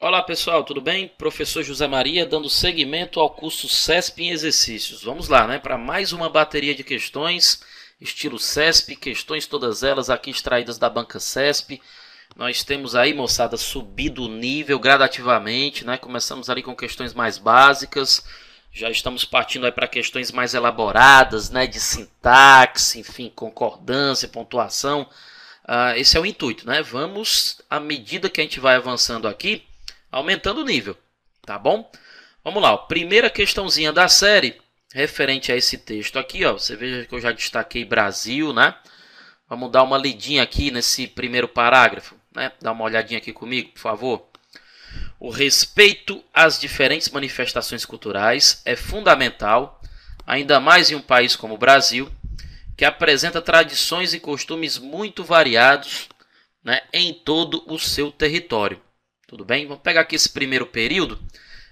Olá pessoal, tudo bem? Professor José Maria dando seguimento ao curso CESP em exercícios. Vamos lá, né? Para mais uma bateria de questões, estilo CESP, questões todas elas aqui extraídas da banca CESP. Nós temos aí, moçada, subido o nível gradativamente, né? Começamos ali com questões mais básicas, já estamos partindo aí para questões mais elaboradas, né? De sintaxe, enfim, concordância, pontuação. Esse é o intuito, né? Vamos, à medida que a gente vai avançando aqui, aumentando o nível, tá bom? Vamos lá, ó. Primeira questãozinha da série, referente a esse texto aqui, ó. Você veja que eu já destaquei Brasil, né? Vamos dar uma lidinha aqui nesse primeiro parágrafo, né? Dá uma olhadinha aqui comigo, por favor. O respeito às diferentes manifestações culturais é fundamental, ainda mais em um país como o Brasil, que apresenta tradições e costumes muito variados, né, em todo o seu território. Tudo bem? Vamos pegar aqui esse primeiro período.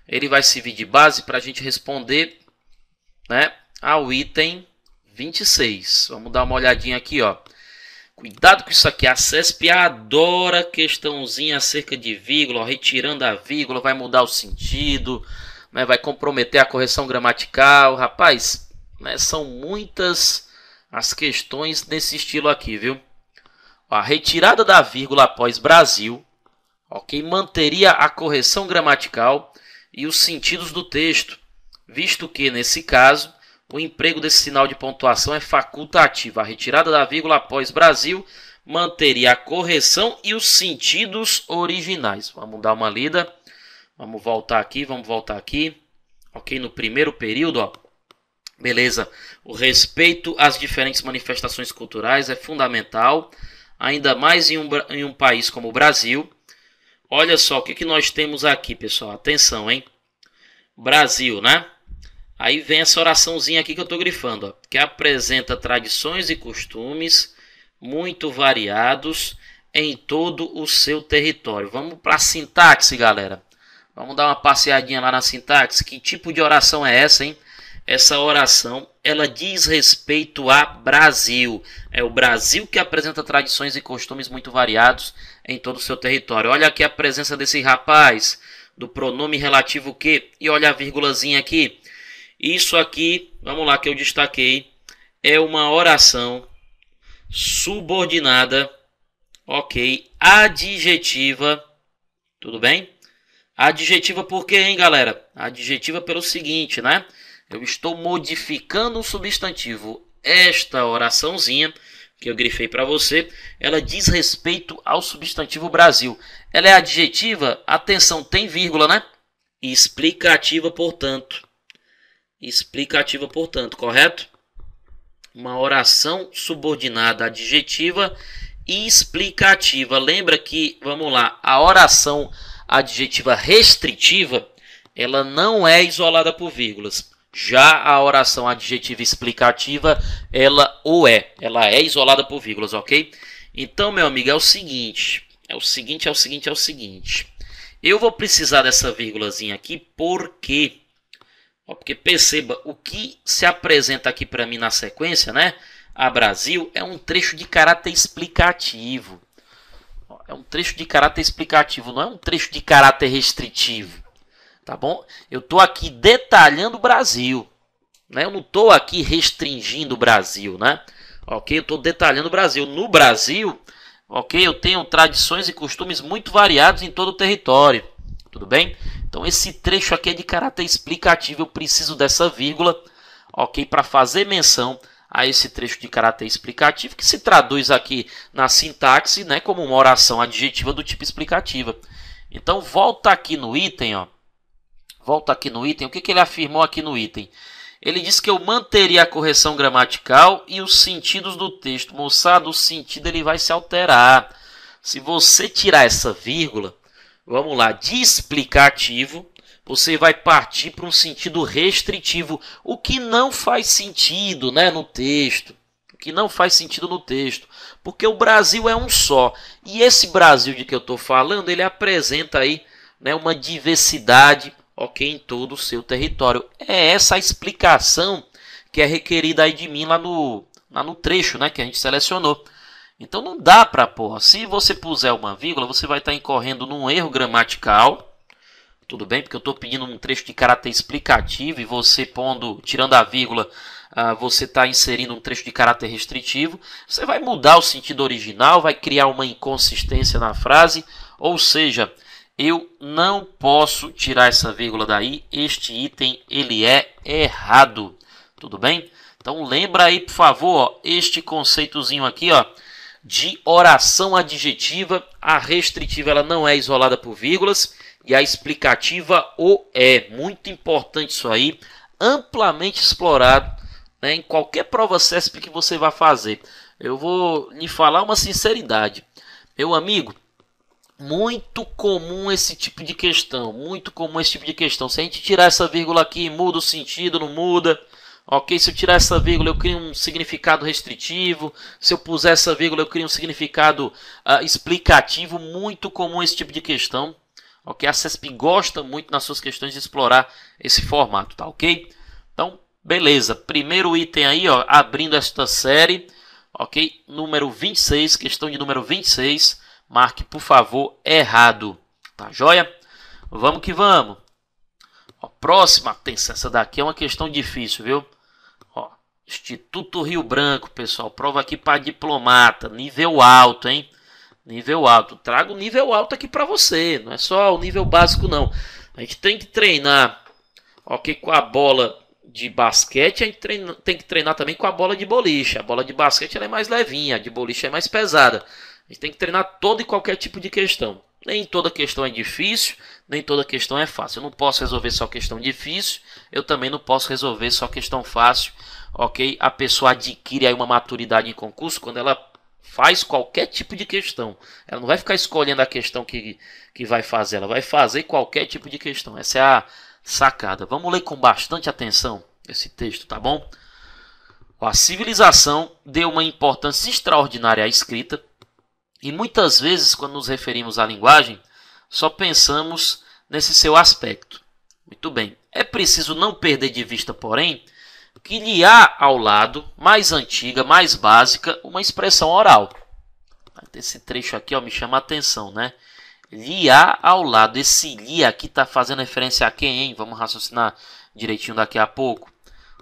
Ele vai servir de base para a gente responder, né, ao item 26. Vamos dar uma olhadinha aqui, ó. Cuidado com isso aqui. A CESP adora questãozinha acerca de vírgula. Ó, retirando a vírgula vai mudar o sentido, né, vai comprometer a correção gramatical. Rapaz, né, são muitas as questões nesse estilo aqui, viu? Ó, a retirada da vírgula após Brasil, ok, manteria a correção gramatical e os sentidos do texto, visto que, nesse caso, o emprego desse sinal de pontuação é facultativo. A retirada da vírgula após Brasil manteria a correção e os sentidos originais. Vamos dar uma lida. Vamos voltar aqui. Ok, no primeiro período, ó. Beleza. O respeito às diferentes manifestações culturais é fundamental, ainda mais em um país como o Brasil. Olha só o que nós temos aqui, pessoal. Atenção, hein? Brasil, né? Aí vem essa oraçãozinha aqui que eu estou grifando, ó, que apresenta tradições e costumes muito variados em todo o seu território. Vamos para a sintaxe, galera. Vamos dar uma passeadinha lá na sintaxe. Que tipo de oração é essa, hein? Essa oração, ela diz respeito a Brasil. É o Brasil que apresenta tradições e costumes muito variados em todo o seu território. Olha aqui a presença desse rapaz, do pronome relativo que, e olha a vírgulazinha aqui. Isso aqui, vamos lá que eu destaquei, é uma oração subordinada, ok, adjetiva, tudo bem? Adjetiva por quê, hein, galera? Adjetiva pelo seguinte, né? Eu estou modificando um substantivo. Esta oraçãozinha que eu grifei para você, ela diz respeito ao substantivo Brasil. Ela é adjetiva, atenção, tem vírgula, né? Explicativa, portanto. Explicativa, portanto, correto? Uma oração subordinada adjetiva e explicativa. Lembra que, vamos lá, a oração adjetiva restritiva, ela não é isolada por vírgulas. Já a oração adjetiva explicativa, ela é isolada por vírgulas, ok? Então, meu amigo, é o seguinte. Eu vou precisar dessa vírgulazinha aqui, por quê? Porque perceba, o que se apresenta aqui para mim na sequência, né? A Brasil é um trecho de caráter explicativo. É um trecho de caráter explicativo, não é um trecho de caráter restritivo. Tá bom? Eu estou aqui detalhando o Brasil, né? Eu não estou aqui restringindo o Brasil, né? Ok? Eu estou detalhando o Brasil. No Brasil, ok? Eu tenho tradições e costumes muito variados em todo o território. Tudo bem? Então, esse trecho aqui é de caráter explicativo. Eu preciso dessa vírgula, ok? Para fazer menção a esse trecho de caráter explicativo, que se traduz aqui na sintaxe, né? Como uma oração adjetiva do tipo explicativa. Então, volta aqui no item, ó. Volta aqui no item. O que ele afirmou aqui no item? Ele disse que eu manteria a correção gramatical e os sentidos do texto. Moçada, o sentido ele vai se alterar. Se você tirar essa vírgula, vamos lá, de explicativo, você vai partir para um sentido restritivo, o que não faz sentido, né, no texto. O que não faz sentido no texto. Porque o Brasil é um só. E esse Brasil de que eu estou falando, ele apresenta aí, né, uma diversidade, ok, em todo o seu território. É essa a explicação que é requerida aí de mim lá no trecho, né, que a gente selecionou. Então não dá para pôr. Se você puser uma vírgula, você vai estar incorrendo num erro gramatical, tudo bem? Porque eu estou pedindo um trecho de caráter explicativo e você tirando a vírgula, você está inserindo um trecho de caráter restritivo. Você vai mudar o sentido original, vai criar uma inconsistência na frase, ou seja, eu não posso tirar essa vírgula daí, este item ele é errado, tudo bem? Então lembra aí, por favor, ó, este conceitozinho aqui, ó, de oração adjetiva. A restritiva ela não é isolada por vírgulas e a explicativa o é. Muito importante isso aí, amplamente explorado, né, em qualquer prova CESP que você vai fazer. Eu vou lhe falar uma sinceridade, meu amigo. Muito comum esse tipo de questão, muito comum esse tipo de questão. Se a gente tirar essa vírgula aqui, muda o sentido, não muda. Ok, se eu tirar essa vírgula, eu crio um significado restritivo. Se eu puser essa vírgula, eu crio um significado explicativo. Muito comum esse tipo de questão. Ok, a CESP gosta muito nas suas questões de explorar esse formato, tá ok? Então, beleza. Primeiro item aí, ó, abrindo esta série. Ok, número 26, questão de número 26. Marque, por favor, errado. Tá joia? Vamos que vamos. Ó, próxima, atenção, essa daqui é uma questão difícil, viu? Ó, Instituto Rio Branco, pessoal. Prova aqui para diplomata. Nível alto, hein? Nível alto. Trago nível alto aqui para você. Não é só o nível básico, não. A gente tem que treinar, ok, com a bola de basquete. A gente tem que treinar também com a bola de boliche. A bola de basquete ela é mais levinha. A de boliche é mais pesada. A gente tem que treinar todo e qualquer tipo de questão. Nem toda questão é difícil, nem toda questão é fácil. Eu não posso resolver só questão difícil, eu também não posso resolver só questão fácil, ok? A pessoa adquire aí uma maturidade em concurso quando ela faz qualquer tipo de questão. Ela não vai ficar escolhendo a questão que vai fazer, ela vai fazer qualquer tipo de questão. Essa é a sacada. Vamos ler com bastante atenção esse texto, tá bom? A civilização deu uma importância extraordinária à escrita. E muitas vezes, quando nos referimos à linguagem, só pensamos nesse seu aspecto. Muito bem. É preciso não perder de vista, porém, que lhe há ao lado, mais antiga, mais básica, uma expressão oral. Esse trecho aqui ó, me chama a atenção, né? Lhe há ao lado. Esse lhe aqui está fazendo referência a quem, hein? Vamos raciocinar direitinho daqui a pouco.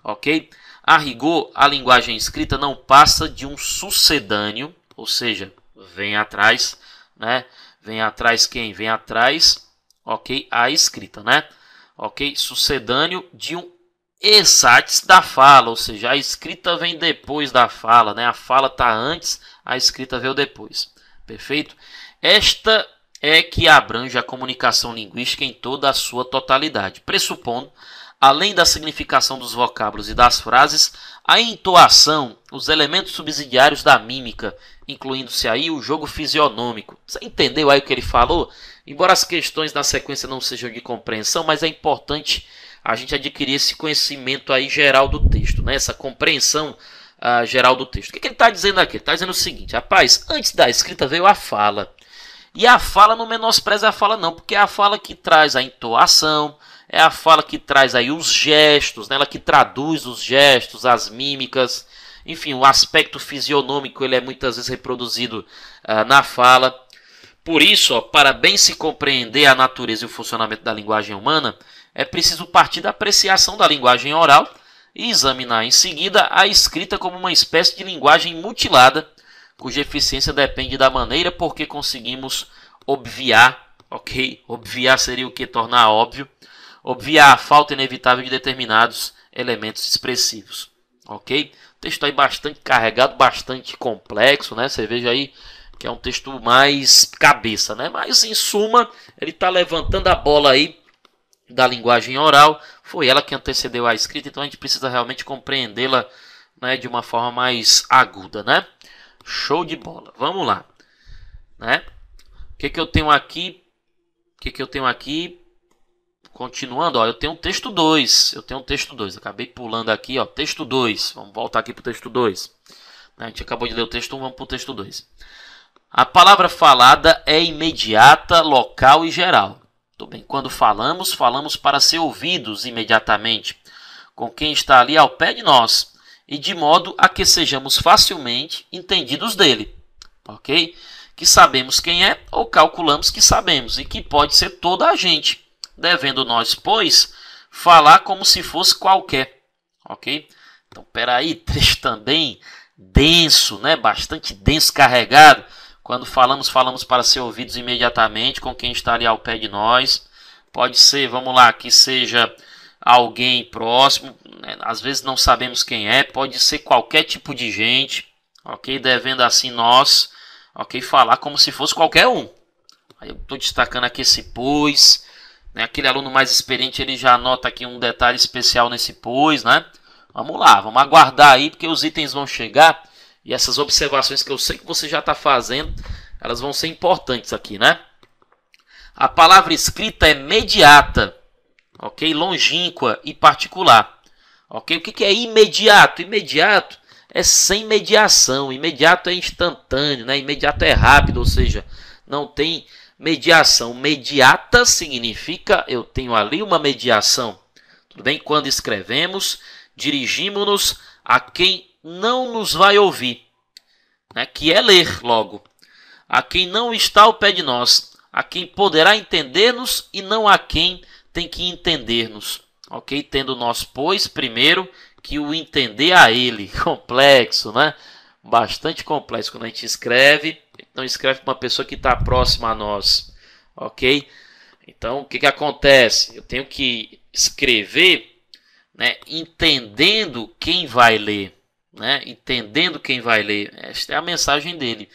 Ok? A rigor, a linguagem escrita não passa de um sucedâneo, ou seja, vem atrás, né? Vem atrás quem? Vem atrás, ok? A escrita, né? Ok? Sucedâneo de um exatis da fala, ou seja, a escrita vem depois da fala, né? A fala está antes, a escrita veio depois. Perfeito? Esta é que abrange a comunicação linguística em toda a sua totalidade, pressupondo, além da significação dos vocábulos e das frases, a entoação, os elementos subsidiários da mímica, incluindo-se aí o jogo fisionômico. Você entendeu aí o que ele falou? Embora as questões na sequência não sejam de compreensão, mas é importante a gente adquirir esse conhecimento aí geral do texto, né? Essa compreensão geral do texto. O que ele está dizendo aqui? Ele está dizendo o seguinte, rapaz, antes da escrita veio a fala. E a fala não menospreza a fala não, porque é a fala que traz a entoação, é a fala que traz aí os gestos, né? Ela que traduz os gestos, as mímicas, enfim, o aspecto fisionômico ele é muitas vezes reproduzido na fala. Por isso, ó, para bem se compreender a natureza e o funcionamento da linguagem humana, é preciso partir da apreciação da linguagem oral e examinar em seguida a escrita como uma espécie de linguagem mutilada, cuja eficiência depende da maneira por que conseguimos obviar, ok? Obviar seria o que? Tornar óbvio. Obviar a falta inevitável de determinados elementos expressivos, ok? O texto aí bastante carregado, bastante complexo, né? Você veja aí que é um texto mais cabeça, né? Mas, em suma, ele está levantando a bola aí da linguagem oral. Foi ela que antecedeu a escrita, então a gente precisa realmente compreendê-la, né, de uma forma mais aguda, né? Show de bola. Vamos lá, né? O que eu tenho aqui? Continuando, ó, eu tenho um texto 2. Acabei pulando aqui, ó, texto 2. Vamos voltar aqui para o texto 2. A gente acabou de ler o texto 1, vamos para o texto 2. A palavra falada é imediata, local e geral. Tudo bem. Quando falamos, falamos para ser ouvidos imediatamente, com quem está ali ao pé de nós, e de modo a que sejamos facilmente entendidos dele. Ok? Que sabemos quem é ou calculamos que sabemos, e que pode ser toda a gente. devendo nós, pois, falar como se fosse qualquer, ok? Então, peraí, trecho também denso, né? Bastante denso, carregado. Quando falamos para ser ouvidos imediatamente com quem está ali ao pé de nós. Pode ser, vamos lá, que seja alguém próximo, né? Às vezes não sabemos quem é, pode ser qualquer tipo de gente, ok? Devendo assim nós, ok? Falar como se fosse qualquer um. Aí eu estou destacando aqui esse pois, né? Aquele aluno mais experiente, ele já anota aqui um detalhe especial nesse pois, né? Vamos lá, vamos aguardar aí, porque os itens vão chegar e essas observações que eu sei que você já está fazendo, elas vão ser importantes aqui, né? A palavra escrita é mediata, ok? Longínqua e particular, ok? O que é imediato? Imediato é sem mediação, imediato é instantâneo, né? Imediato é rápido, ou seja, não tem mediação. Mediata significa eu tenho ali uma mediação, tudo bem? Quando escrevemos, dirigimos-nos a quem não nos vai ouvir, né? Que é ler logo, a quem não está ao pé de nós, a quem poderá entender-nos e não a quem tem que entender-nos, ok? Tendo nós, pois, primeiro que o entender a ele, complexo, né? Bastante complexo quando a gente escreve, então escreve para uma pessoa que está próxima a nós, ok? Então, o que acontece? Eu tenho que escrever, né, entendendo quem vai ler, né? Entendendo quem vai ler. Esta é a mensagem dele.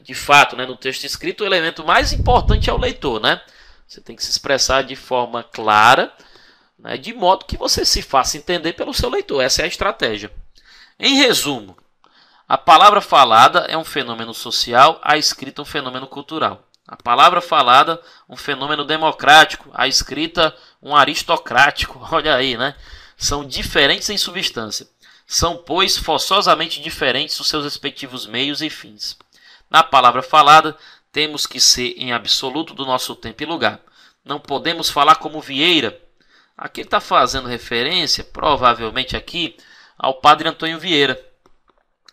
De fato, né, no texto escrito, o elemento mais importante é o leitor, né? Você tem que se expressar de forma clara, né, de modo que você se faça entender pelo seu leitor. Essa é a estratégia. Em resumo, a palavra falada é um fenômeno social, a escrita um fenômeno cultural. A palavra falada, um fenômeno democrático, a escrita um aristocrático. Olha aí, né? São diferentes em substância. São, pois, forçosamente diferentes os seus respectivos meios e fins. Na palavra falada, temos que ser em absoluto do nosso tempo e lugar. Não podemos falar como Vieira. Aqui ele está fazendo referência, provavelmente aqui, ao padre Antônio Vieira,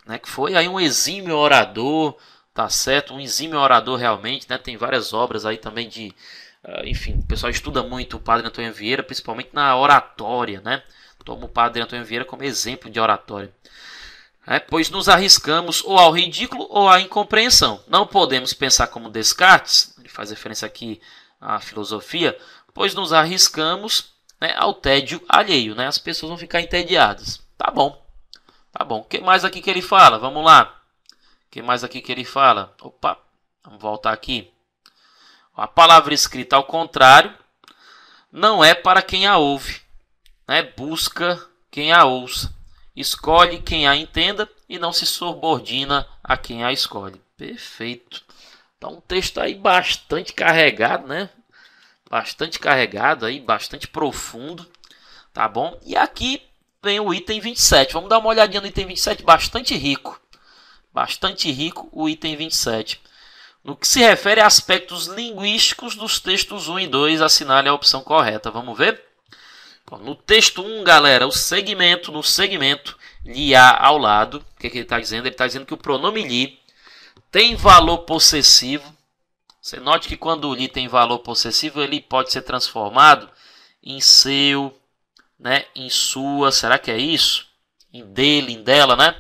né, que foi aí um exímio orador, tá certo? Um exímio orador realmente, né? Tem várias obras aí também de... enfim, o pessoal estuda muito o padre Antônio Vieira, principalmente na oratória, né? Toma o padre Antônio Vieira como exemplo de oratória. Pois nos arriscamos ou ao ridículo ou à incompreensão. Não podemos pensar como Descartes, ele faz referência aqui à filosofia, pois nos arriscamos, né, ao tédio alheio, né? As pessoas vão ficar entediadas. Tá bom. O que mais aqui que ele fala? Vamos lá. O que mais aqui que ele fala? Opa, vamos voltar aqui. A palavra escrita, ao contrário, não é para quem a ouve, né? Busca quem a ouça. Escolhe quem a entenda e não se subordina a quem a escolhe. Perfeito. Então, um texto aí bastante carregado, né? Bastante carregado aí, bastante profundo, tá bom? E aqui vem o item 27. Vamos dar uma olhadinha no item 27, bastante rico. Bastante rico o item 27. No que se refere a aspectos linguísticos dos textos 1 e 2, assinale a opção correta. Vamos ver? No texto 1, galera, no segmento, lhe há ao lado. O que ele está dizendo? Ele está dizendo que o pronome lhe tem valor possessivo. Você note que quando o lhe tem valor possessivo, ele pode ser transformado em seu, né, em sua. Será que é isso? Em dele, em dela, né?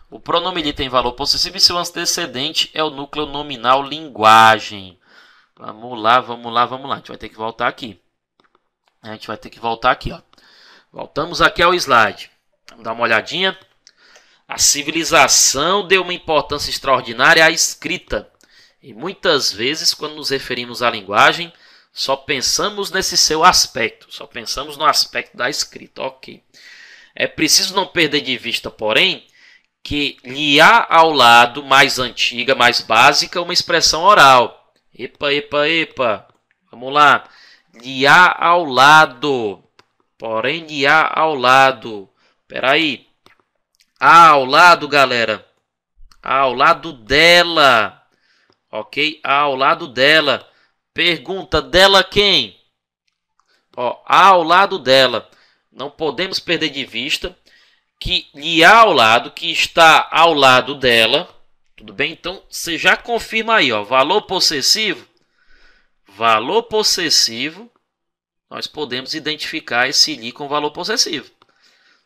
O pronome lhe tem valor possessivo e seu antecedente é o núcleo nominal linguagem. Vamos lá. A gente vai ter que voltar aqui. Ó. Voltamos aqui ao slide. Vamos dar uma olhadinha. A civilização deu uma importância extraordinária à escrita. E muitas vezes, quando nos referimos à linguagem, só pensamos nesse seu aspecto. Só pensamos no aspecto da escrita. Ok. É preciso não perder de vista, porém, que lhe há ao lado, mais antiga, mais básica, uma expressão oral. Epa. Vamos lá. Lhe há ao lado. Porém, lhe há ao lado. Peraí. Há ao lado, galera. Há ao lado dela. Ok? Há ao lado dela. Pergunta, dela quem? Há ao lado dela. Não podemos perder de vista que lhe há ao lado, que está ao lado dela. Tudo bem? Então, você já confirma aí, ó. Valor possessivo. Valor possessivo, nós podemos identificar esse li com valor possessivo.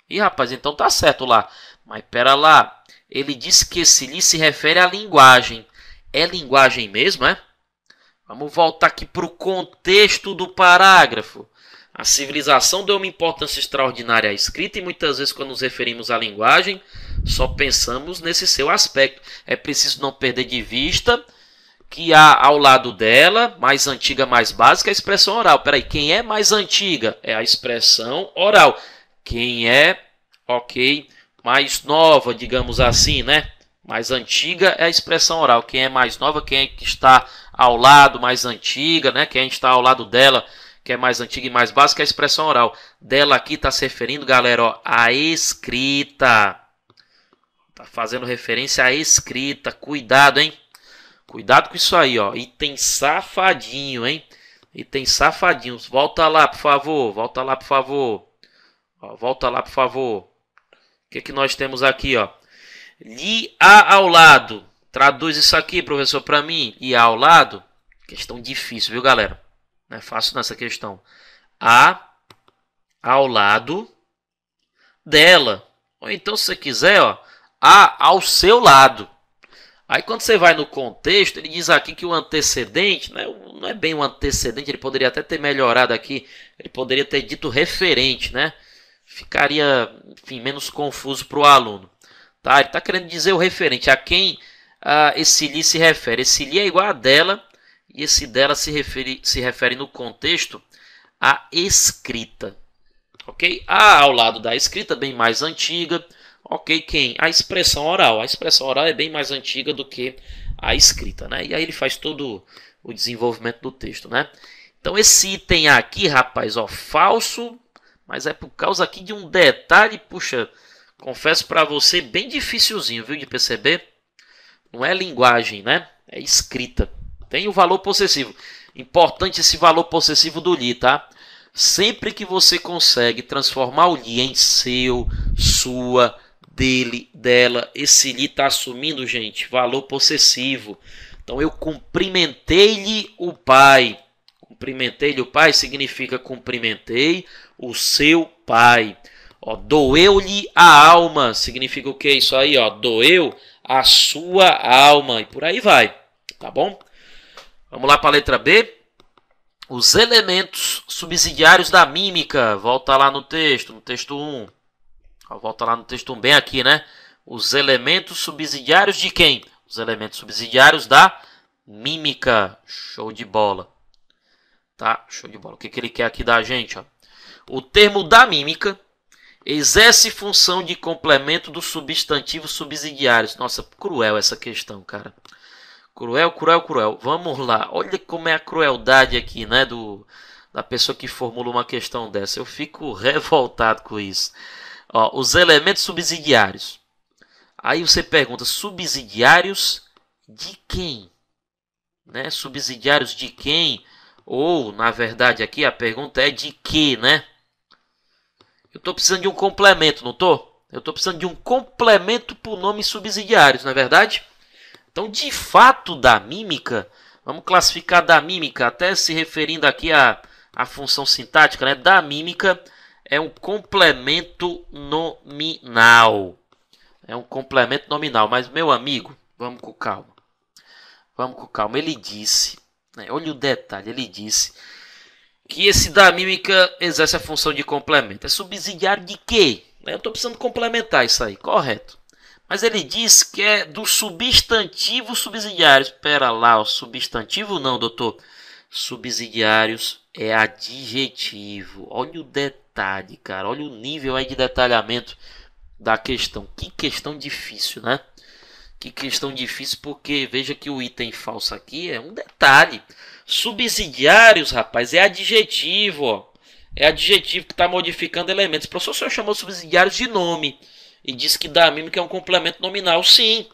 Ih, rapaz, então tá certo lá. Mas pera lá, ele disse que esse li se refere à linguagem. É linguagem mesmo, é? Vamos voltar aqui para o contexto do parágrafo. A civilização deu uma importância extraordinária à escrita e muitas vezes quando nos referimos à linguagem, só pensamos nesse seu aspecto. É preciso não perder de vista que há ao lado dela, mais antiga, mais básica, a expressão oral. Peraí, quem é mais antiga? É a expressão oral. Quem é, mais nova, digamos assim, né? Mais antiga é a expressão oral. Quem é mais nova, quem é que está ao lado, mais antiga, né? Quem está ao lado dela, que é mais antiga e mais básica, é a expressão oral. Dela aqui está se referindo, galera, ó, à escrita. Está fazendo referência à escrita. Cuidado, hein? Cuidado com isso aí, ó. Item safadinho, hein? Item safadinho. Volta lá, por favor. Volta lá, por favor. Ó, volta lá, por favor. O que que nós temos aqui, ó? Li a ao lado. Traduz isso aqui, professor, para mim. Li a ao lado. Questão difícil, viu, galera? Não é fácil nessa questão. A ao lado dela. Ou então, se você quiser, ó, a ao seu lado. Aí quando você vai no contexto, ele diz aqui que o antecedente, né, não é bem um antecedente, ele poderia até ter melhorado aqui, ele poderia ter dito referente, né? Ficaria, enfim, menos confuso para o aluno. Tá? Ele está querendo dizer o referente, a quem esse li se refere. Esse li é igual a dela, e esse dela se refere no contexto à escrita. Ok? A ao lado da escrita, bem mais antiga. Ok, quem? A expressão oral. A expressão oral é bem mais antiga do que a escrita, né? E aí ele faz todo o desenvolvimento do texto, né? Então esse item aqui, rapaz, ó, falso, mas é por causa aqui de um detalhe, puxa, confesso para você, bem dificilzinho, viu, de perceber? Não é linguagem, né? É escrita. Tem o valor possessivo. Importante esse valor possessivo do li, tá? Sempre que você consegue transformar o li em seu, sua, dele, dela, esse li está assumindo, gente, valor possessivo. Então eu cumprimentei-lhe o pai. Cumprimentei-lhe o pai significa cumprimentei o seu pai. Doeu-lhe a alma, significa o que isso aí? Ó, doeu a sua alma, e por aí vai, tá bom? Vamos lá para a letra B. Os elementos subsidiários da mímica. Volta lá no texto 1. Volta lá no texto 1, bem aqui, né? Os elementos subsidiários de quem? Os elementos subsidiários da mímica. Show de bola. Tá? Show de bola. O que que ele quer aqui da gente? Ó? O termo da mímica exerce função de complemento dos substantivos subsidiários. Nossa, cruel essa questão, cara. Cruel, cruel, cruel. Vamos lá. Olha como é a crueldade aqui, né? Da pessoa que formula uma questão dessa. Eu fico revoltado com isso. Ó, os elementos subsidiários. Aí você pergunta, subsidiários de quem? Né? Subsidiários de quem? Ou, na verdade, aqui a pergunta é de que, né? Eu estou precisando de um complemento, não estou? Eu estou precisando de um complemento por nomes subsidiários, não é verdade? Então, de fato, da mímica, vamos classificar da mímica, até se referindo aqui à função sintática, né? Da mímica é um complemento nominal. É um complemento nominal. Mas, meu amigo, vamos com calma. Vamos com calma. Ele disse, né? Olha o detalhe, ele disse que esse da mímica exerce a função de complemento. É subsidiário de quê? Eu estou precisando complementar isso aí, correto. Mas ele diz que é do substantivo subsidiários. Espera lá, o substantivo não, doutor. Subsidiários é adjetivo. Olha o detalhe, cara. Olha o nível aí de detalhamento da questão. Que questão difícil, né? Que questão difícil, porque veja que o item falso aqui é um detalhe. Subsidiários, rapaz, é adjetivo, ó. É adjetivo que está modificando elementos. O professor só chamou subsidiários de nome. E disse que da mímica é um complemento nominal. Sim.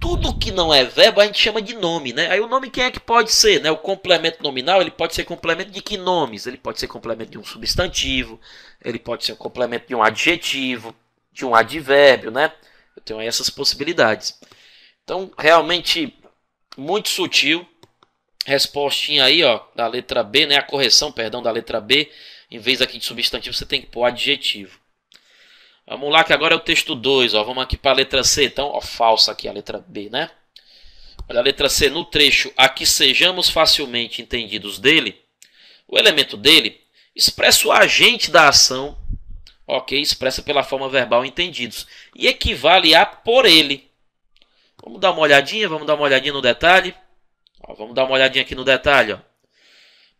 Tudo que não é verbo a gente chama de nome, né? Aí o nome quem é que pode ser, né? O complemento nominal, ele pode ser complemento de que nomes? Ele pode ser complemento de um substantivo, ele pode ser um complemento de um adjetivo, de um advérbio, né? Eu tenho aí essas possibilidades. Então, realmente, muito sutil. respostinha aí, ó, da letra B, né? A correção, perdão, da letra B. Em vez aqui de substantivo, você tem que pôr adjetivo. Vamos lá, que agora é o texto 2, ó. Vamos aqui para a letra C. Então, ó, falsa aqui a letra B, né? Olha a letra C. No trecho, a que sejamos facilmente entendidos dele, o elemento dele expressa o agente da ação, ok? Expressa pela forma verbal entendidos. E equivale a por ele. Vamos dar uma olhadinha no detalhe. Ó, vamos dar uma olhadinha aqui no detalhe, ó.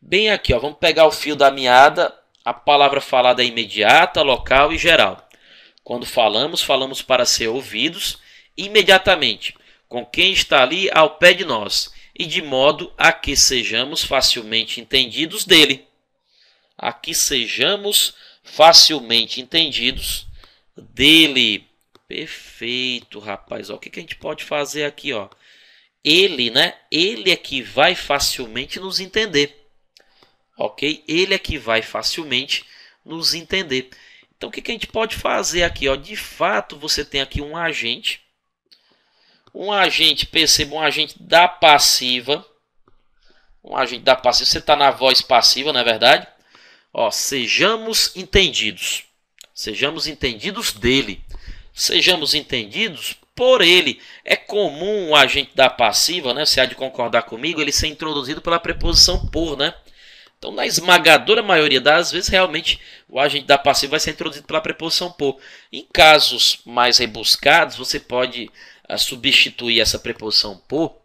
Bem aqui, ó, vamos pegar o fio da meada. A palavra falada é imediata, local e geral. Quando falamos, falamos para ser ouvidos imediatamente, com quem está ali ao pé de nós, e de modo a que sejamos facilmente entendidos dele. A que sejamos facilmente entendidos dele. Perfeito, rapaz. Ó, o que a gente pode fazer aqui, ó? Ele, né? Ele é que vai facilmente nos entender. Ok? Ele é que vai facilmente nos entender. Então, o que a gente pode fazer aqui? Ó? De fato, você tem aqui um agente. Um agente, perceba, um agente da passiva. Um agente da passiva. Você está na voz passiva, não é verdade? Ó, sejamos entendidos. Sejamos entendidos dele. Sejamos entendidos por ele. É comum o agente da passiva, né? Você há de concordar comigo, ele ser introduzido pela preposição por, né? Então, na esmagadora maioria das vezes, realmente, o agente da passiva vai ser introduzido pela preposição por. Em casos mais rebuscados, você pode substituir essa preposição por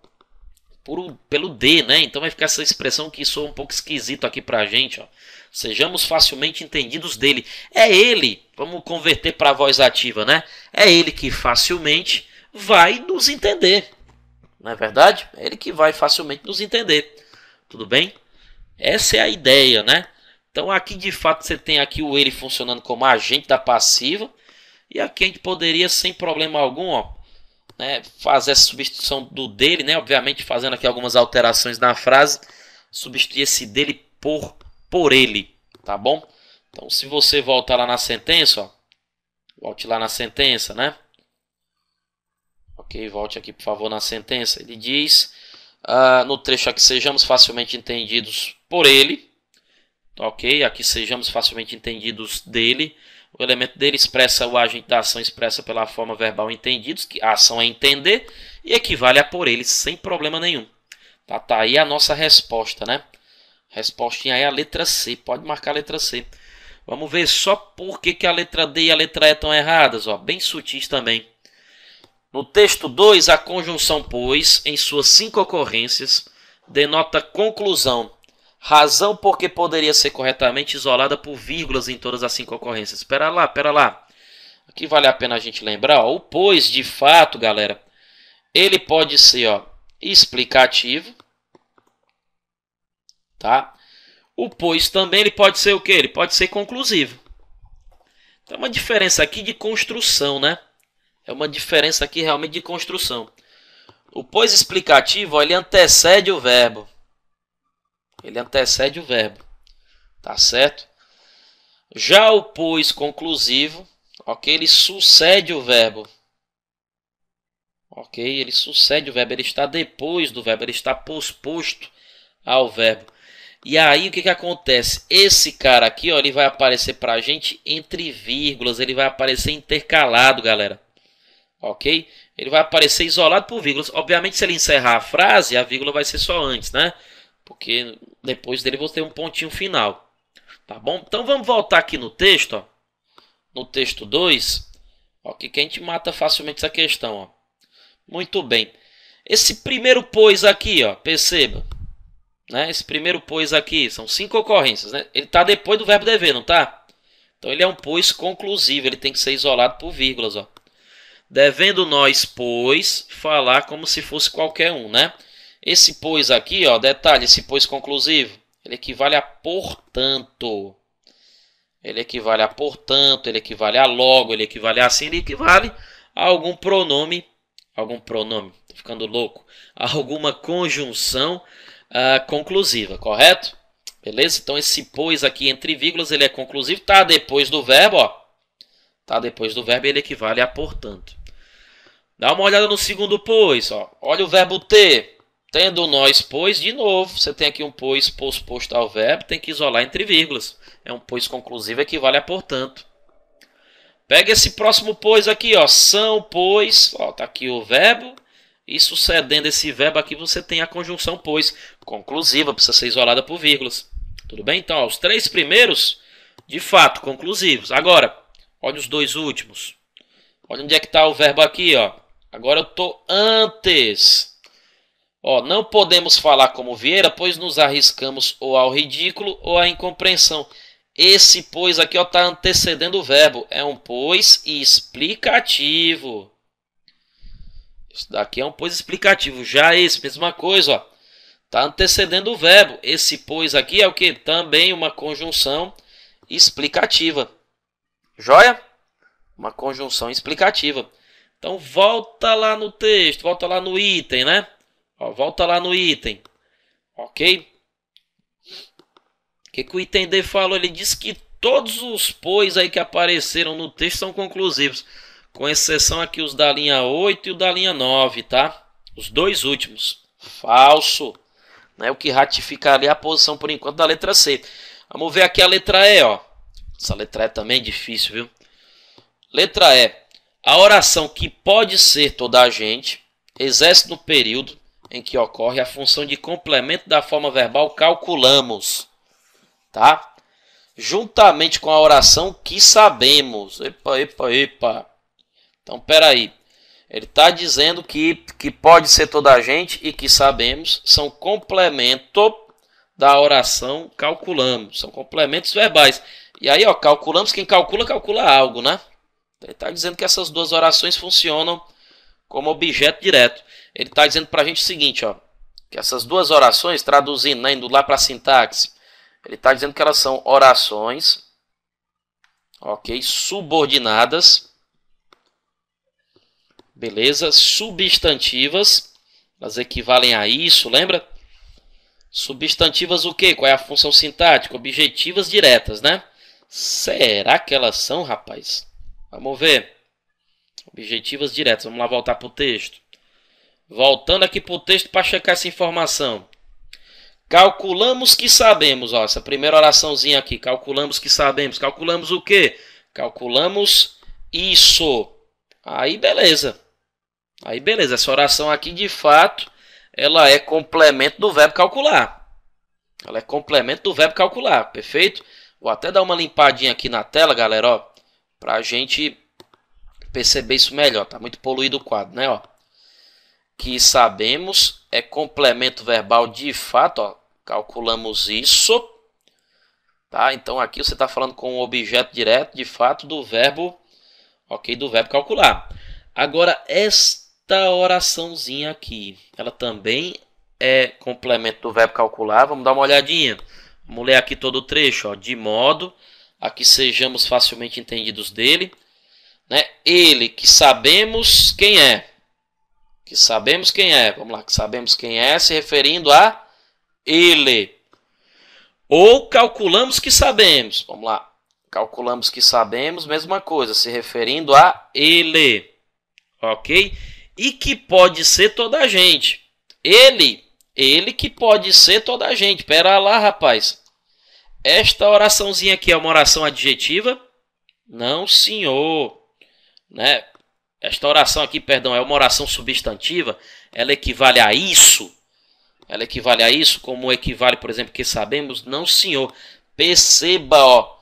pelo D, né? Então, vai ficar essa expressão que soa um pouco esquisito aqui pra gente, ó. Sejamos facilmente entendidos dele. É ele, vamos converter para a voz ativa, né? É ele que facilmente vai nos entender. Não é verdade? É ele que vai facilmente nos entender. Tudo bem? Essa é a ideia, né? Então aqui de fato você tem aqui o ele funcionando como agente da passiva. E aqui a gente poderia sem problema algum, ó, né, fazer essa substituição do dele, né? Obviamente fazendo aqui algumas alterações na frase. Substituir esse dele por ele, tá bom? Então se você voltar lá na sentença, ó, volte lá na sentença, né? Ok, volte aqui por favor na sentença. Ele diz... no trecho aqui, sejamos facilmente entendidos por ele. Ok, aqui sejamos facilmente entendidos dele. O elemento dele expressa o agente da ação, expressa pela forma verbal entendidos, que a ação é entender, e equivale a por ele, sem problema nenhum. Tá aí a nossa resposta, né? Respostinha é a letra C, pode marcar a letra C. Vamos ver só por que a letra D e a letra E estão erradas, ó, bem sutis também. No texto 2, a conjunção pois, em suas 5 ocorrências, denota conclusão. Razão porque poderia ser corretamente isolada por vírgulas em todas as 5 ocorrências. Espera lá. Aqui vale a pena a gente lembrar, ó, o pois, de fato, galera, ele pode ser, ó, explicativo. Tá? O pois também ele pode ser o quê? Ele pode ser conclusivo. Então, uma diferença aqui de construção, né? É uma diferença aqui realmente de construção. O pois explicativo, ó, ele antecede o verbo. Ele antecede o verbo. Tá certo? Já o pois conclusivo, ok? Ele sucede o verbo. Ok? Ele sucede o verbo. Ele está depois do verbo. Ele está posposto ao verbo. E aí o que acontece? Esse cara aqui, ó, ele vai aparecer para a gente entre vírgulas. Ele vai aparecer intercalado, galera. Ok? Ele vai aparecer isolado por vírgulas. Obviamente, se ele encerrar a frase, a vírgula vai ser só antes, né? Porque depois dele vou ter um pontinho final. Tá bom? Então vamos voltar aqui no texto, ó. No texto 2. Ok? Que a gente mata facilmente essa questão, ó. Muito bem. Esse primeiro pois aqui, ó, perceba. Né? Esse primeiro pois aqui, são 5 ocorrências, né? Ele está depois do verbo dever, não tá? Então ele é um pois conclusivo, ele tem que ser isolado por vírgulas, ó. Devendo nós, pois, falar como se fosse qualquer um, né? Esse pois aqui, ó, detalhe, esse pois conclusivo, ele equivale a portanto. Ele equivale a portanto, ele equivale a logo, ele equivale a assim, ele equivale a algum pronome, tô ficando louco, a alguma conjunção conclusiva, correto? Beleza? Então esse pois aqui entre vírgulas, ele é conclusivo, tá depois do verbo, ó. Tá depois do verbo, ele equivale a portanto. Dá uma olhada no segundo pois, ó. Olha o verbo ter. Tendo nós, pois, de novo, você tem aqui um pois posposto ao verbo, tem que isolar entre vírgulas. É um pois conclusivo, equivale a portanto. Pega esse próximo pois aqui, ó, são, pois, ó, tá aqui o verbo, e sucedendo esse verbo aqui você tem a conjunção pois, conclusiva, precisa ser isolada por vírgulas. Tudo bem? Então, ó, os três primeiros, de fato, conclusivos. Agora, olha os dois últimos. Olha onde é que está o verbo aqui, ó. Agora eu estou antes. Ó, não podemos falar como Vieira, pois nos arriscamos ou ao ridículo ou à incompreensão. Esse pois aqui está antecedendo o verbo. É um pois explicativo. Isso daqui é um pois explicativo. Já esse, mesma coisa, ó. Está antecedendo o verbo. Esse pois aqui é o que? Também uma conjunção explicativa. Joia? Uma conjunção explicativa. Então, volta lá no texto. Volta lá no item, né? Ó, volta lá no item. Ok? O que o item D falou? Ele disse que todos os pois aí que apareceram no texto são conclusivos. Com exceção aqui os da linha 8 e o da linha 9, tá? Os dois últimos. Falso. Né? O que ratifica ali a posição por enquanto da letra C. Vamos ver aqui a letra E, ó. Essa letra E também é difícil, viu? Letra E. A oração que pode ser toda a gente exerce no período em que ocorre a função de complemento da forma verbal calculamos. Tá? Juntamente com a oração que sabemos. Epa. Então, peraí. Ele está dizendo que pode ser toda a gente e que sabemos são complemento da oração calculamos. São complementos verbais. E aí, ó, calculamos, quem calcula, calcula algo, né? Ele está dizendo que essas duas orações funcionam como objeto direto. Ele está dizendo para a gente o seguinte, ó, que essas duas orações, traduzindo, né, indo lá para a sintaxe, ele está dizendo que elas são orações, ok, subordinadas, beleza, substantivas, elas equivalem a isso, lembra? Substantivas o quê? Qual é a função sintática? Objetivas diretas, né? Será que elas são, rapaz? Vamos ver. Objetivas diretas. Vamos lá voltar para o texto. Voltando aqui para o texto para checar essa informação. Calculamos que sabemos. Ó, essa primeira oraçãozinha aqui. Calculamos que sabemos. Calculamos o quê? Calculamos isso. Aí beleza. Aí beleza. Essa oração aqui de fato ela é complemento do verbo calcular. Ela é complemento do verbo calcular. Perfeito? Vou até dar uma limpadinha aqui na tela, galera, ó, para a gente perceber isso melhor. Tá muito poluído o quadro, né? Ó. Que sabemos é complemento verbal de fato, ó. Calculamos isso. Tá? Então aqui você está falando com o objeto direto de fato do verbo, ok, do verbo calcular. Agora esta oraçãozinha aqui, ela também é complemento do verbo calcular. Vamos dar uma olhadinha. Vamos ler aqui todo o trecho, ó, de modo a que sejamos facilmente entendidos dele, né? Ele que sabemos quem é. Que sabemos quem é. Vamos lá, que sabemos quem é, se referindo a ele. Ou calculamos que sabemos. Vamos lá. Calculamos que sabemos, mesma coisa, se referindo a ele. Ok? E que pode ser toda a gente. Ele que pode ser toda a gente. Pera lá, rapaz. Esta oraçãozinha aqui é uma oração adjetiva? Não, senhor. Né? Esta oração aqui, perdão, é uma oração substantiva. Ela equivale a isso? Ela equivale a isso? Como equivale, por exemplo, que sabemos? Não, senhor. Perceba, ó.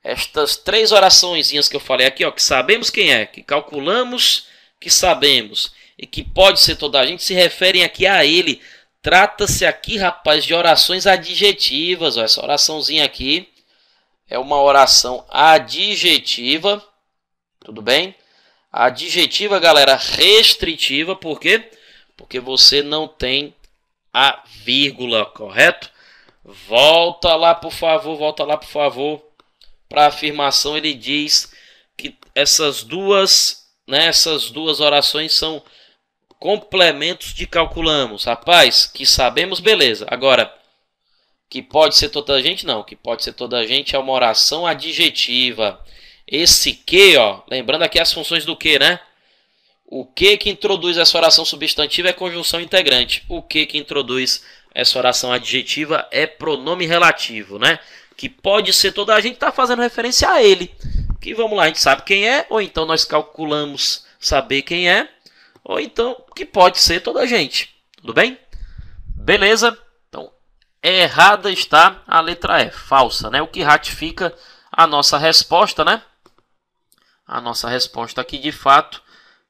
Estas três oraçõezinhas que eu falei aqui, ó, que sabemos quem é, que calculamos que sabemos e que pode ser toda a gente, se referem aqui a ele. Trata-se aqui, rapaz, de orações adjetivas. Ó. Essa oraçãozinha aqui é uma oração adjetiva. Tudo bem? Adjetiva, galera, restritiva. Por quê? Porque você não tem a vírgula, correto? Volta lá, por favor. Volta lá, por favor. Para a afirmação, ele diz que essas duas orações são complementos de calculamos. Rapaz, que sabemos, beleza. Agora, que pode ser toda a gente, não. Que pode ser toda a gente é uma oração adjetiva. Esse que, ó, lembrando aqui as funções do que, né? O que introduz essa oração substantiva é conjunção integrante. O que introduz essa oração adjetiva é pronome relativo, né? Que pode ser toda a gente está fazendo referência a ele. Que vamos lá, a gente sabe quem é, ou então nós calculamos saber quem é, ou então que pode ser toda a gente. Tudo bem? Beleza? Então, errada está a letra E, falsa, né? O que ratifica a nossa resposta, né? A nossa resposta aqui, de fato,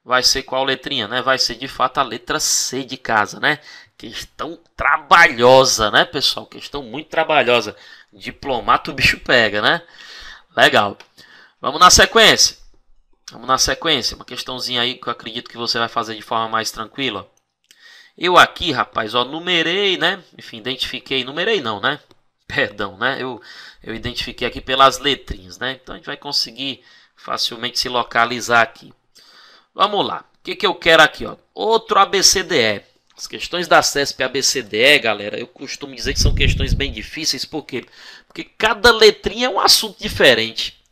vai ser qual letrinha, né? Vai ser, de fato, a letra C de casa, né? Questão trabalhosa, né, pessoal? Questão muito trabalhosa. Diplomata o bicho pega, né? Legal. Vamos na sequência. Vamos na sequência. Uma questãozinha aí que eu acredito que você vai fazer de forma mais tranquila. Eu aqui, rapaz, ó, numerei, né? Enfim, identifiquei. Numerei não, né? Perdão, né? Eu identifiquei aqui pelas letrinhas, né? Então a gente vai conseguir facilmente se localizar aqui. Vamos lá. O que eu quero aqui, ó? Outro ABCDE. As questões da CESP ABCDE, galera, eu costumo dizer que são questões bem difíceis. Por quê? Porque cada letrinha é um assunto diferente.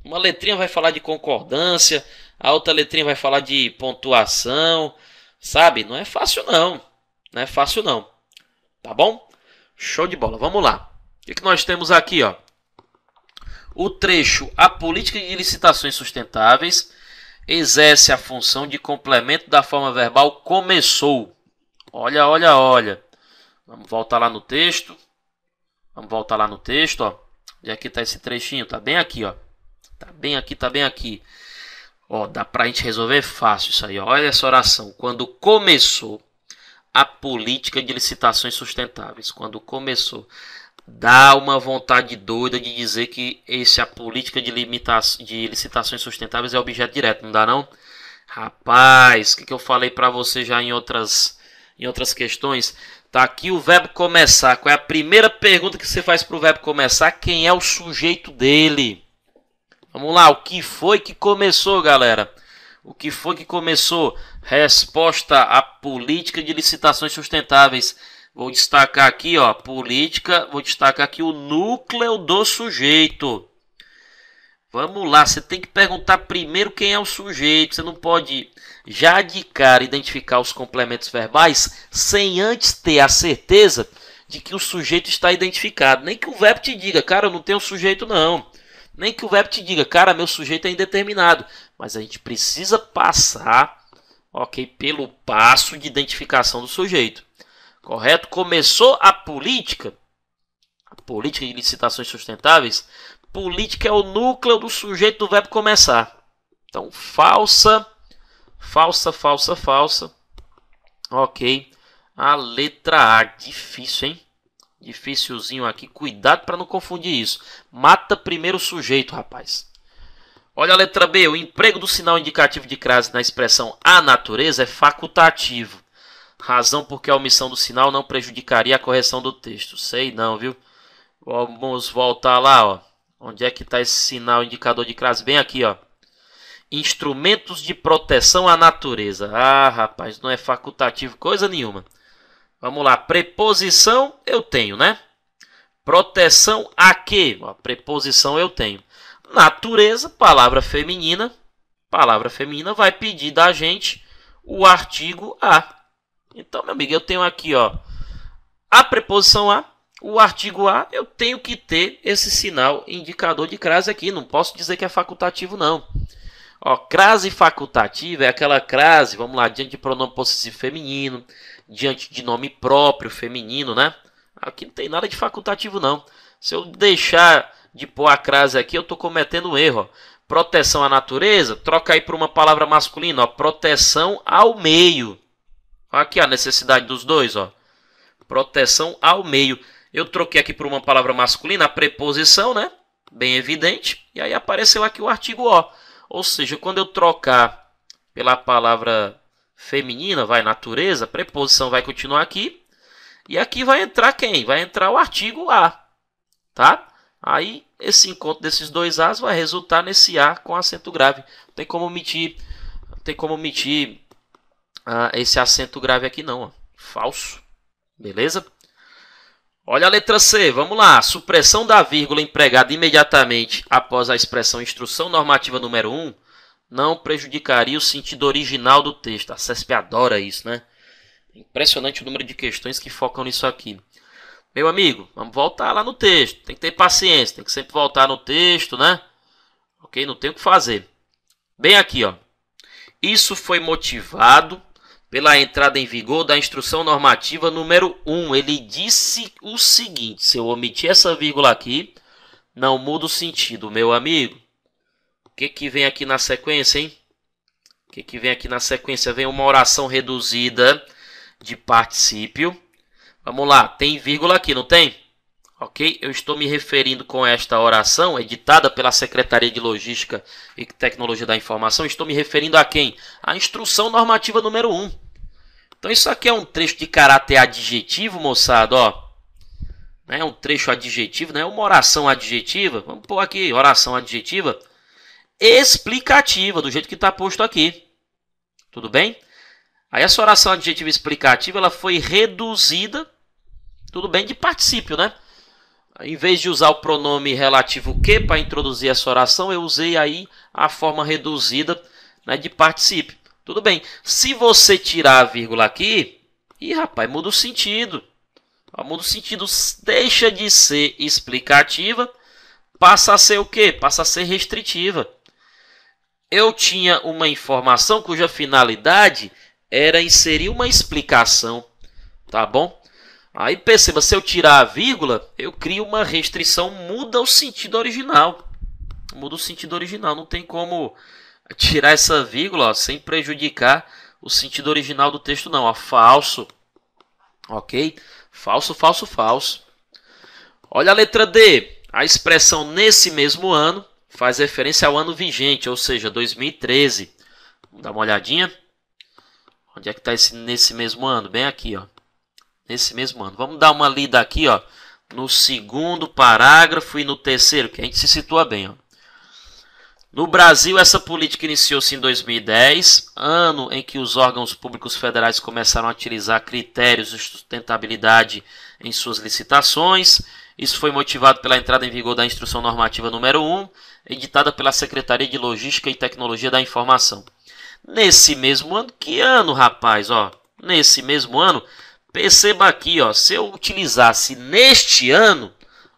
Uma letrinha vai falar de concordância, a outra letrinha vai falar de pontuação, sabe? Não é fácil não. Não é fácil não. Tá bom? Show de bola. Vamos lá. O que nós temos aqui, ó? O trecho A política de licitações sustentáveis exerce a função de complemento da forma verbal começou. Olha, olha, olha. Vamos voltar lá no texto. Vamos voltar lá no texto, ó. E aqui está esse trechinho, tá bem aqui, ó. Tá bem aqui, tá bem aqui. Ó, dá pra gente resolver fácil isso aí, ó. Olha essa oração. Quando começou a política de licitações sustentáveis. Quando começou. Dá uma vontade doida de dizer que a política de licitações sustentáveis é objeto direto, não dá não? Rapaz, o que eu falei pra você já em outras questões? Tá aqui o verbo começar. Qual é a primeira pergunta que você faz pro verbo começar? Quem é o sujeito dele? Vamos lá, o que foi que começou, galera? O que foi que começou? Resposta à política de licitações sustentáveis. Vou destacar aqui, ó, política, vou destacar aqui o núcleo do sujeito. Vamos lá, você tem que perguntar primeiro quem é o sujeito. Você não pode já de cara identificar os complementos verbais sem antes ter a certeza de que o sujeito está identificado. Nem que o verbo te diga, cara, eu não tenho sujeito não. Nem que o verbo te diga, cara, meu sujeito é indeterminado. Mas a gente precisa passar, ok, pelo passo de identificação do sujeito. Correto? Começou a política de licitações sustentáveis. Política é o núcleo do sujeito do verbo começar. Então, falsa. Ok. A letra A. Difícil, hein? Dificilzinho aqui. Cuidado para não confundir isso. Mata primeiro o sujeito, rapaz. Olha a letra B. O emprego do sinal indicativo de crase na expressão a natureza é facultativo. Razão porque a omissão do sinal não prejudicaria a correção do texto. Sei não, viu? Vamos voltar lá, ó. Onde é que está esse sinal indicador de crase? Bem aqui, ó. Instrumentos de proteção à natureza. Ah, rapaz, não é facultativo coisa nenhuma. Vamos lá. Preposição eu tenho, né? Proteção a quê? Ó, preposição eu tenho. Natureza, palavra feminina. Palavra feminina vai pedir da gente o artigo a. Então, meu amigo, eu tenho aqui, ó, a preposição a, o artigo a, eu tenho que ter esse sinal indicador de crase aqui. Não posso dizer que é facultativo, não. Ó, crase facultativa é aquela crase, vamos lá, diante de pronome possessivo feminino, diante de nome próprio feminino, né? Aqui não tem nada de facultativo, não. Se eu deixar de pôr a crase aqui, eu estou cometendo um erro. Ó. Proteção à natureza, troca aí por uma palavra masculina, ó, proteção ao meio. Aqui a necessidade dos dois, ó. Proteção ao meio. Eu troquei aqui por uma palavra masculina, a preposição, né? Bem evidente. E aí apareceu aqui o artigo o. Ou seja, quando eu trocar pela palavra feminina, vai natureza, a preposição vai continuar aqui. E aqui vai entrar quem? Vai entrar o artigo a. Tá? Aí esse encontro desses dois as vai resultar nesse a com acento grave. Não tem como omitir esse acento grave aqui não, ó. Falso. Beleza? Olha a letra C, vamos lá. Supressão da vírgula empregada imediatamente após a expressão instrução normativa número 1 não prejudicaria o sentido original do texto. A CESP adora isso, né? Impressionante o número de questões que focam nisso aqui. Meu amigo, vamos voltar lá no texto. Tem que ter paciência, tem que sempre voltar no texto, né? Ok? Não tem o que fazer. Bem aqui, ó. Isso foi motivado pela entrada em vigor da Instrução Normativa número 1. Ele disse o seguinte, se eu omitir essa vírgula aqui, não muda o sentido, meu amigo. O que vem aqui na sequência, hein? O que vem aqui na sequência? Vem uma oração reduzida de particípio. Vamos lá, tem vírgula aqui, não tem? Ok? Eu estou me referindo com esta oração, editada pela Secretaria de Logística e Tecnologia da Informação, estou me referindo a quem? A Instrução Normativa número 1. Então isso aqui é um trecho de caráter adjetivo, moçada, ó. Não é um trecho adjetivo, não é uma oração adjetiva. Vamos pôr aqui, oração adjetiva explicativa, do jeito que está posto aqui. Tudo bem? Aí essa oração adjetiva explicativa, ela foi reduzida, tudo bem, de particípio, né? Em vez de usar o pronome relativo que para introduzir essa oração, eu usei aí a forma reduzida, né, de particípio. Tudo bem. Se você tirar a vírgula aqui, rapaz, muda o sentido. Muda o sentido, deixa de ser explicativa, passa a ser o quê? Passa a ser restritiva. Eu tinha uma informação cuja finalidade era inserir uma explicação, tá bom? Aí perceba, se eu tirar a vírgula, eu crio uma restrição, muda o sentido original. Muda o sentido original, não tem como tirar essa vírgula, ó, sem prejudicar o sentido original do texto não. Ó, falso, ok? Falso, falso, falso. Olha a letra D. A expressão nesse mesmo ano faz referência ao ano vigente, ou seja, 2013. Vamos dar uma olhadinha. Onde é que está esse nesse mesmo ano? Bem aqui, ó. Nesse mesmo ano. Vamos dar uma lida aqui, ó, no segundo parágrafo e no terceiro, que a gente se situa bem, ó. No Brasil, essa política iniciou-se em 2010, ano em que os órgãos públicos federais começaram a utilizar critérios de sustentabilidade em suas licitações. Isso foi motivado pela entrada em vigor da Instrução Normativa número 1, editada pela Secretaria de Logística e Tecnologia da Informação. Nesse mesmo ano, que ano, rapaz? Ó, nesse mesmo ano, perceba aqui, ó, se eu utilizasse neste ano,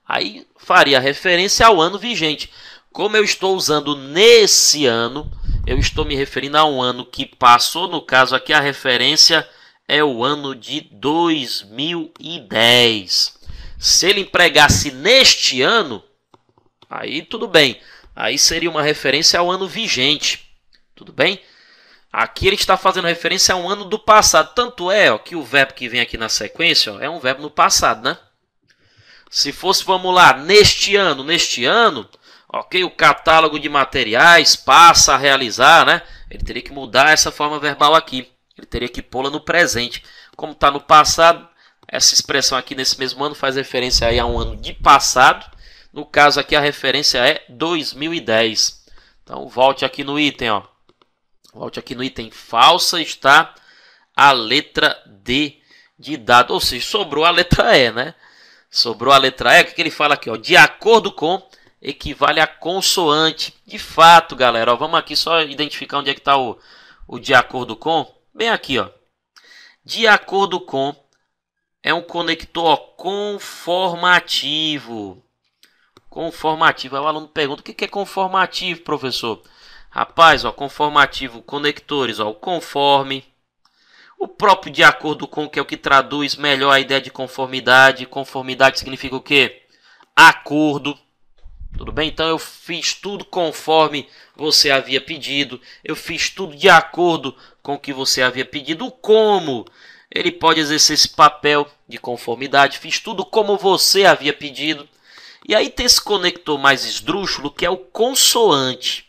aí faria referência ao ano vigente. Como eu estou usando nesse ano, eu estou me referindo a um ano que passou. No caso aqui, a referência é o ano de 2010. Se ele empregasse neste ano, aí tudo bem. Aí seria uma referência ao ano vigente. Tudo bem? Aqui ele está fazendo referência a um ano do passado. Tanto é, ó, que o verbo que vem aqui na sequência, ó, é um verbo no passado, né? Se fosse, vamos lá, neste ano, ok, o catálogo de materiais passa a realizar, né? Ele teria que mudar essa forma verbal aqui. Ele teria que pô-la no presente. Como está no passado, essa expressão aqui nesse mesmo ano faz referência aí a um ano de passado. No caso aqui a referência é 2010. Então volte aqui no item, ó. Volte aqui no item. Falsa está a letra D de dado. Ou seja, sobrou a letra E, né? Sobrou a letra E. O que ele fala aqui, ó? De acordo com equivale a consoante. De fato, galera, ó, vamos aqui só identificar onde é que está o de acordo com. Bem aqui, ó. De acordo com é um conector, ó, conformativo. Conformativo. Aí o aluno pergunta, o que é conformativo, professor? Rapaz, ó, conformativo, conectores, ó, o conforme. O próprio de acordo com, que é o que traduz melhor a ideia de conformidade. Conformidade significa o quê? Acordo. Tudo bem? Então eu fiz tudo conforme você havia pedido. Eu fiz tudo de acordo com o que você havia pedido. O como ele pode exercer esse papel de conformidade. Fiz tudo como você havia pedido. E aí tem esse conector mais esdrúxulo, que é o consoante.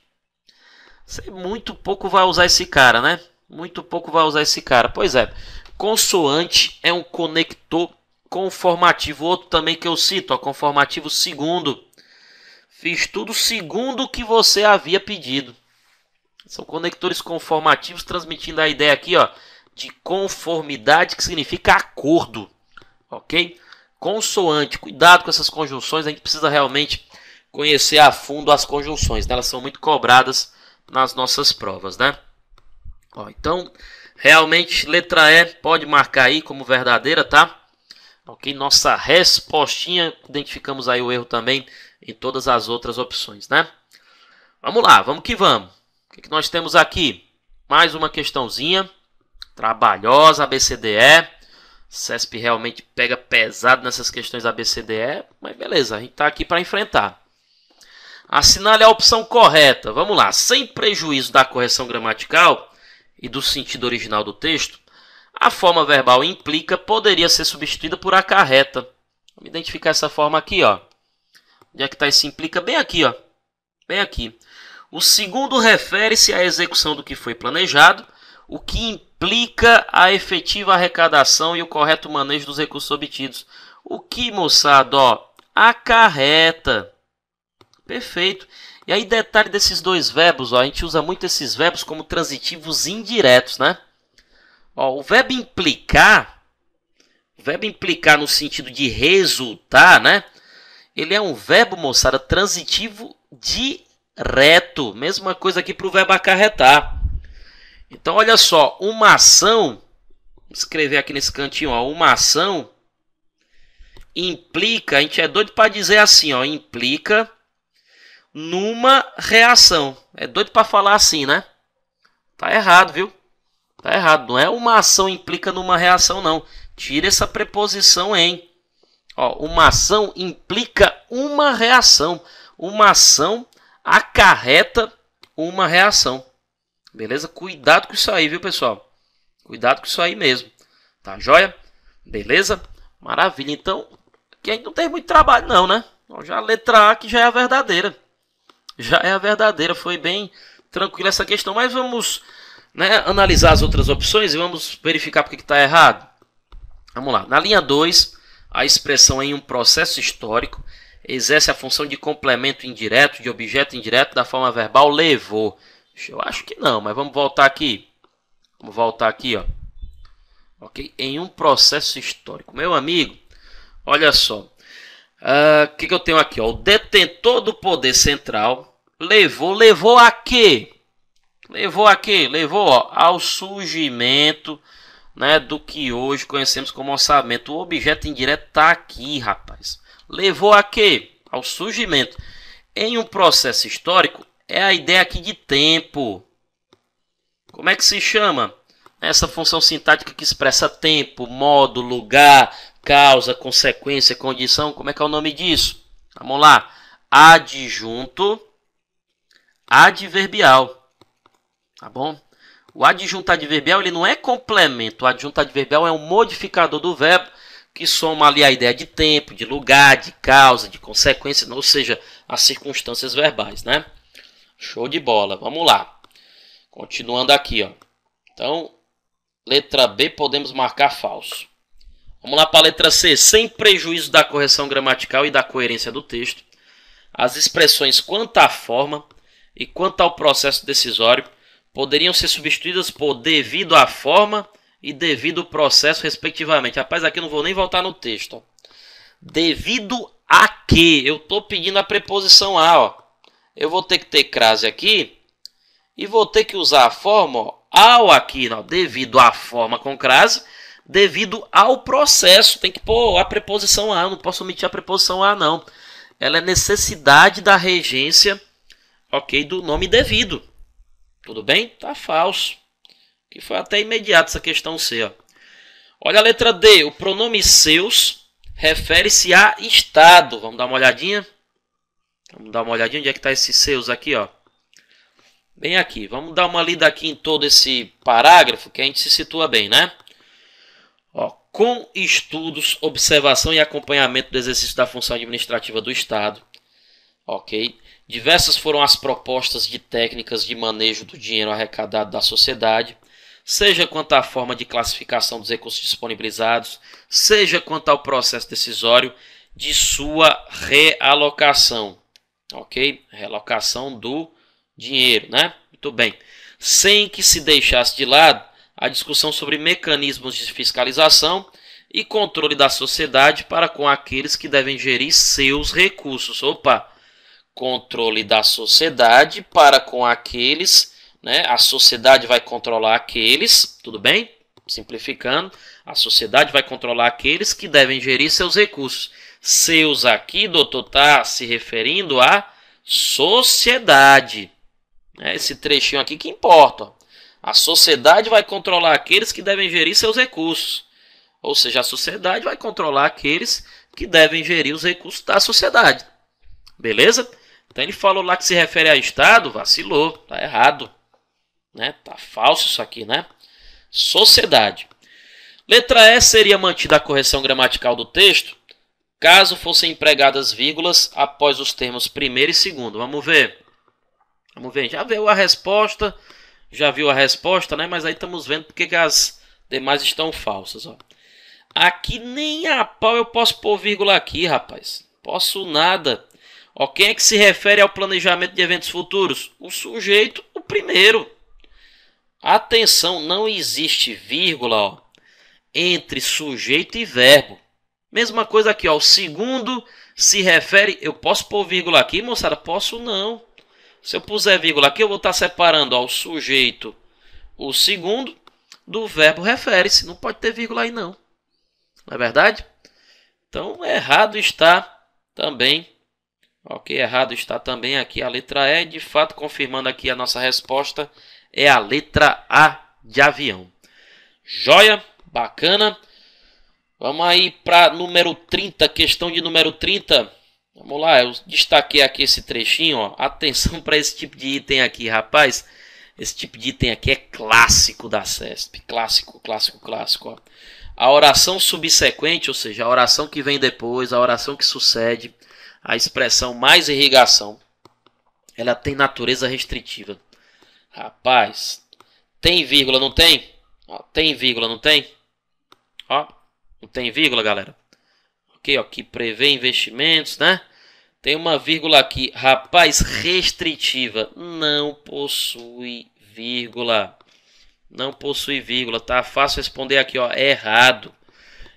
Você muito pouco vai usar esse cara, né? Muito pouco vai usar esse cara. Pois é, consoante é um conector conformativo. Outro também que eu cito, ó, conformativo segundo. Fiz tudo segundo o que você havia pedido. São conectores conformativos transmitindo a ideia aqui, ó, de conformidade, que significa acordo. Ok? Consoante. Cuidado com essas conjunções. A gente precisa realmente conhecer a fundo as conjunções, né? Elas são muito cobradas nas nossas provas, né? Ó, então, realmente, letra E pode marcar aí como verdadeira, tá? Ok, nossa respostinha, identificamos aí o erro também em todas as outras opções, né? Vamos lá, vamos que vamos. O que nós temos aqui? Mais uma questãozinha, trabalhosa, ABCDE. CESP realmente pega pesado nessas questões ABCDE, mas beleza, a gente está aqui para enfrentar. Assinale a opção correta. Vamos lá, sem prejuízo da correção gramatical e do sentido original do texto, a forma verbal implica poderia ser substituída por acarreta. Vamos identificar essa forma aqui, ó. Onde é que está esse implica? Bem aqui, ó. Bem aqui. O segundo refere-se à execução do que foi planejado, o que implica a efetiva arrecadação e o correto manejo dos recursos obtidos. O que, moçada, ó, acarreta. Perfeito. E aí, detalhe desses dois verbos, ó, a gente usa muito esses verbos como transitivos indiretos, né? Ó, o verbo implicar no sentido de resultar, né? Ele é um verbo, moçada, transitivo direto. Mesma coisa aqui para o verbo acarretar. Então, olha só, uma ação, vou escrever aqui nesse cantinho, ó, uma ação implica, a gente é doido para dizer assim, ó, implica numa reação. É doido para falar assim, né? Tá errado, viu? Tá errado. Não é uma ação implica numa reação, não. Tira essa preposição em. Ó, uma ação implica uma reação. Uma ação acarreta uma reação. Beleza? Cuidado com isso aí, viu, pessoal? Cuidado com isso aí mesmo. Tá joia? Beleza? Maravilha. Então, aqui a gente não tem muito trabalho, não, né? Já a letra A que já é a verdadeira. Já é a verdadeira. Foi bem tranquila essa questão. Mas vamos, né, analisar as outras opções e vamos verificar porque que está errado. Vamos lá. Na linha 2, a expressão em um processo histórico exerce a função de complemento indireto, de objeto indireto da forma verbal levou. Eu acho que não, mas vamos voltar aqui. Vamos voltar aqui, ó. Ok? Em um processo histórico. Meu amigo, olha só. O que eu tenho aqui? Ó? O detentor do poder central levou a quê? Levou a quê? Levou, ó, ao surgimento, né, do que hoje conhecemos como orçamento. O objeto indireto está aqui, rapaz. Levou a quê? Ao surgimento. Em um processo histórico, é a ideia aqui de tempo. Como é que se chama? Essa função sintática que expressa tempo, modo, lugar, causa, consequência, condição. Como é que é o nome disso? Vamos lá. Adjunto adverbial. Tá bom? O adjunto adverbial ele não é complemento. O adjunto adverbial é um modificador do verbo que soma ali a ideia de tempo, de lugar, de causa, de consequência, ou seja, as circunstâncias verbais, né? Show de bola. Vamos lá. Continuando aqui, ó. Então, letra B podemos marcar falso. Vamos lá para a letra C. Sem prejuízo da correção gramatical e da coerência do texto, as expressões quanto à forma e quanto ao processo decisório poderiam ser substituídas por devido à forma e devido ao processo, respectivamente. Rapaz, aqui eu não vou nem voltar no texto. Ó. Devido a quê? Eu estou pedindo a preposição a. Ó. Eu vou ter que ter crase aqui e vou ter que usar a forma, ó, ao aqui, ó, devido à forma com crase, devido ao processo. Tem que pôr a preposição a. Eu não posso omitir a preposição a, não. Ela é necessidade da regência, ok, do nome devido. Tudo bem? Tá falso. Que foi até imediato essa questão C. Ó. Olha a letra D. O pronome seus refere-se a estado. Vamos dar uma olhadinha? Vamos dar uma olhadinha onde é que está esse seus aqui, ó. Bem aqui. Vamos dar uma lida aqui em todo esse parágrafo que a gente se situa bem, né? Ó, com estudos, observação e acompanhamento do exercício da função administrativa do Estado. Ok? Diversas foram as propostas de técnicas de manejo do dinheiro arrecadado da sociedade, seja quanto à forma de classificação dos recursos disponibilizados, seja quanto ao processo decisório de sua realocação. Ok? Realocação do dinheiro, né? Muito bem. Sem que se deixasse de lado a discussão sobre mecanismos de fiscalização e controle da sociedade para com aqueles que devem gerir seus recursos. Opa! controle da sociedade para com aqueles, né? A sociedade vai controlar aqueles, tudo bem? Simplificando, a sociedade vai controlar aqueles que devem gerir seus recursos. Seus aqui, doutor, está se referindo à sociedade. Esse trechinho aqui que importa. Ó. A sociedade vai controlar aqueles que devem gerir seus recursos. Ou seja, a sociedade vai controlar aqueles que devem gerir os recursos da sociedade. Beleza? Então ele falou lá que se refere a Estado, vacilou, tá errado. Né? Tá falso isso aqui, né? Sociedade. Letra E seria mantida a correção gramatical do texto, caso fossem empregadas vírgulas após os termos primeiro e segundo. Vamos ver. Vamos ver. Já viu a resposta? Já viu a resposta, né? Mas aí estamos vendo porque que as demais estão falsas. Ó. Aqui nem a pau eu posso pôr vírgula aqui, rapaz. Posso nada. Ó, quem é que se refere ao planejamento de eventos futuros? O sujeito, o primeiro. Atenção, não existe vírgula ó, entre sujeito e verbo. Mesma coisa aqui, ó, o segundo se refere... Eu posso pôr vírgula aqui, moçada? Posso não. Se eu puser vírgula aqui, eu vou estar separando ó, o sujeito, o segundo, do verbo refere-se. Não pode ter vírgula aí, não. Não é verdade? Então, errado está também. Ok, errado está também aqui a letra E. De fato, confirmando aqui a nossa resposta, é a letra A de avião. Joia, bacana. Vamos aí para número 30, questão de número 30. Vamos lá, eu destaquei aqui esse trechinho. Ó. Atenção para esse tipo de item aqui, rapaz. Esse tipo de item aqui é clássico da CESP. Clássico, clássico, clássico. Ó. A oração subsequente, ou seja, a oração que vem depois, a oração que sucede, a expressão mais irrigação, ela tem natureza restritiva. Rapaz, tem vírgula, não tem? Ó, tem vírgula, não tem? Ó, não tem vírgula, galera? Ok, ó, que prevê investimentos, né? Tem uma vírgula aqui. Rapaz, restritiva. Não possui vírgula. Não possui vírgula. Tá fácil responder aqui, ó. É errado.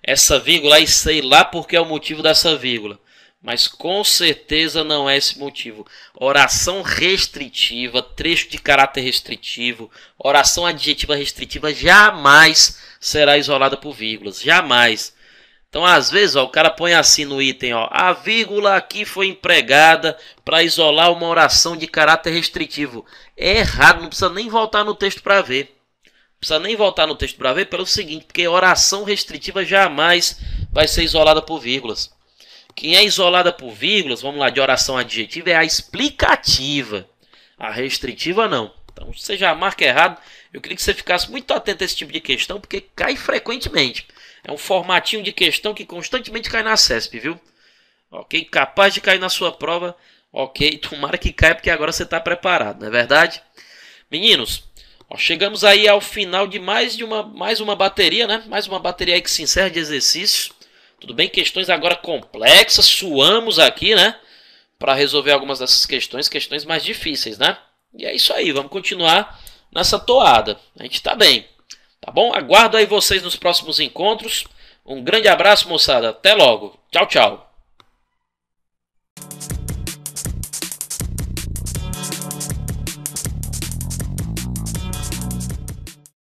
Essa vírgula aí, sei lá porque é o motivo dessa vírgula. Mas com certeza não é esse motivo. Oração restritiva, trecho de caráter restritivo, oração adjetiva restritiva jamais será isolada por vírgulas. Jamais. Então, às vezes, ó, o cara põe assim no item, ó, a vírgula aqui foi empregada para isolar uma oração de caráter restritivo. É errado, não precisa nem voltar no texto para ver. Não precisa nem voltar no texto para ver pelo seguinte, porque oração restritiva jamais vai ser isolada por vírgulas. Quem é isolada por vírgulas, vamos lá, de oração adjetiva, é a explicativa. A restritiva não. Então, você já marca errado. Eu queria que você ficasse muito atento a esse tipo de questão, porque cai frequentemente. É um formatinho de questão que constantemente cai na CESP, viu? Ok? Capaz de cair na sua prova. Ok? Tomara que caia, porque agora você está preparado, não é verdade? Meninos, ó, chegamos aí ao final de mais uma bateria, né? Mais uma bateria aí que se encerra de exercícios. Tudo bem? Questões agora complexas. Suamos aqui, né? Para resolver algumas dessas questões. Questões mais difíceis, né? E é isso aí. Vamos continuar nessa toada. A gente está bem. Tá bom? Aguardo aí vocês nos próximos encontros. Um grande abraço, moçada. Até logo. Tchau, tchau.